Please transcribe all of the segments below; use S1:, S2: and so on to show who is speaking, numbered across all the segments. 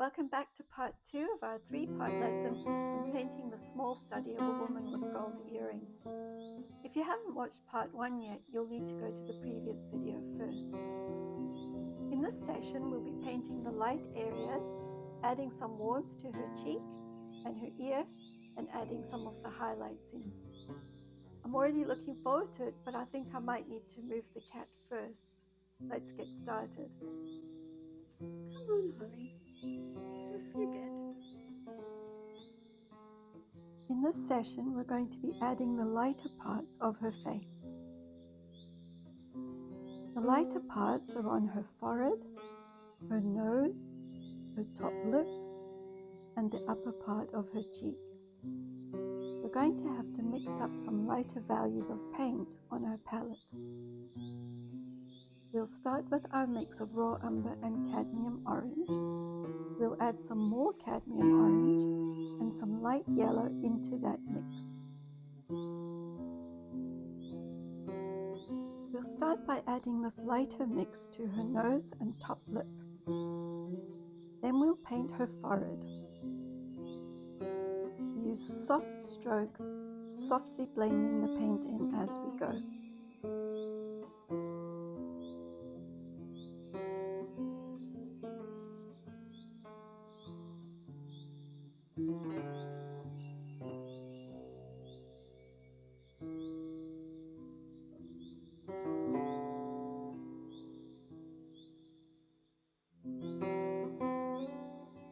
S1: Welcome back to part 2 of our 3-part lesson on painting the small study of a woman with gold earring. If you haven't watched part 1 yet, you'll need to go to the previous video first. In this session, we'll be painting the light areas, adding some warmth to her cheek and her ear, and adding some of the highlights in. I'm already looking forward to it, but I think I might need to move the cat first. Let's get started.
S2: Come on, Holly. Don't forget.
S1: In this session, we're going to be adding the lighter parts of her face. The lighter parts are on her forehead, her nose, her top lip, and the upper part of her cheek. We're going to have to mix up some lighter values of paint on our palette. We'll start with our mix of raw umber and cadmium orange. We'll add some more cadmium orange and some light yellow into that mix. We'll start by adding this lighter mix to her nose and top lip. Then we'll paint her forehead. Use soft strokes, softly blending the paint in as we go.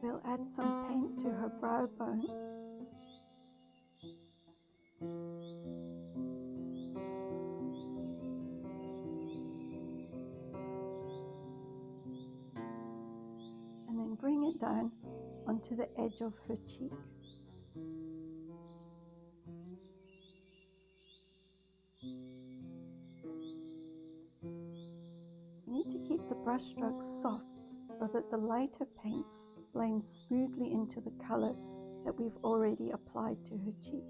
S1: We'll add some paint to her brow bone. And then bring it down onto the edge of her cheek. You need to keep the brush strokes soft so that the lighter paints blend smoothly into the color that we've already applied to her cheek.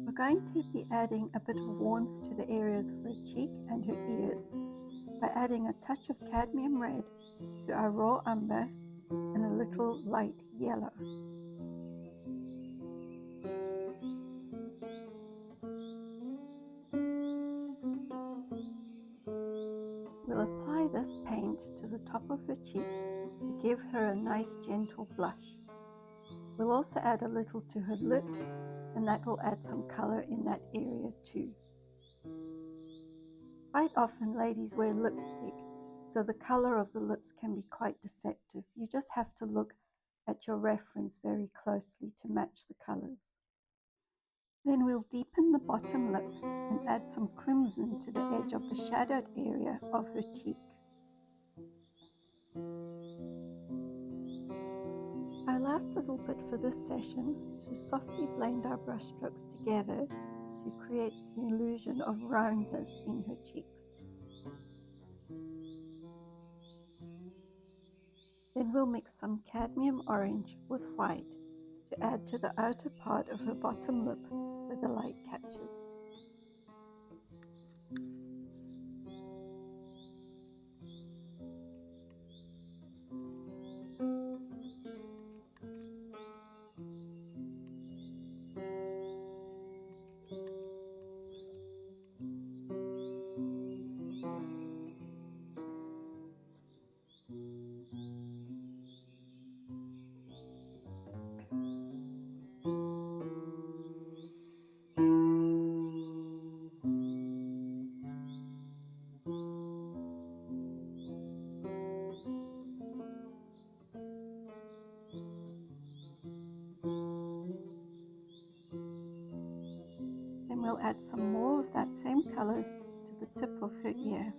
S1: We're going to be adding a bit of warmth to the areas of her cheek and her ears by adding a touch of cadmium red to our raw umber and a little light yellow. We'll apply this paint to the top of her cheek to give her a nice gentle blush. We'll also add a little to her lips, and that will add some color in that area too. Quite often ladies wear lipstick, so the color of the lips can be quite deceptive. You just have to look at your reference very closely to match the colors. Then we'll deepen the bottom lip and add some crimson to the edge of the shadowed area of her cheek. Our last little bit for this session is to softly blend our brush strokes together to create the illusion of roundness in her cheeks. Then we'll mix some cadmium orange with white to add to the outer part of her bottom lip where the light catches. Then we'll add some more of that same color to the tip of her ear.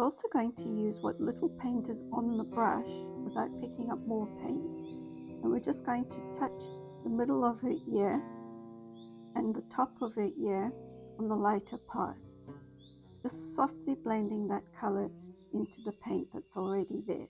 S1: We're also going to use what little paint is on the brush without picking up more paint, and we're just going to touch the middle of her ear and the top of her ear on the lighter parts, just softly blending that color into the paint that's already there.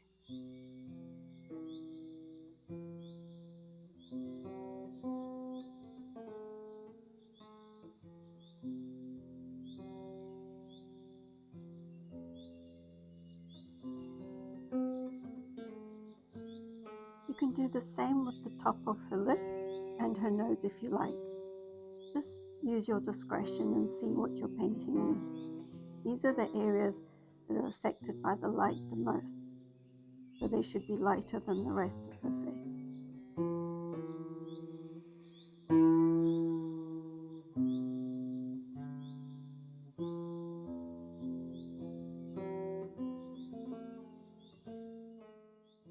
S1: You can do the same with the top of her lip and her nose if you like. Just use your discretion and see what your painting needs. These are the areas that are affected by the light the most, so they should be lighter than the rest of her face.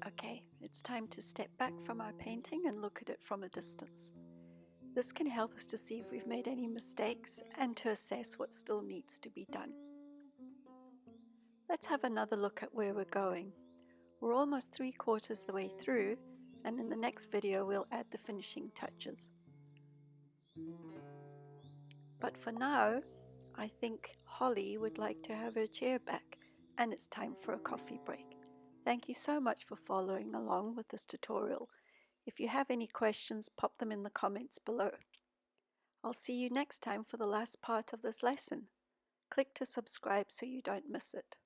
S1: Okay, it's time to step back from our painting and look at it from a distance. This can help us to see if we've made any mistakes and to assess what still needs to be done. Let's have another look at where we're going. We're almost 3/4 the way through, and in the next video we'll add the finishing touches. But for now, I think Holly would like to have her chair back, and it's time for a coffee break. Thank you so much for following along with this tutorial. If you have any questions, pop them in the comments below. I'll see you next time for the last part of this lesson. Click to subscribe so you don't miss it.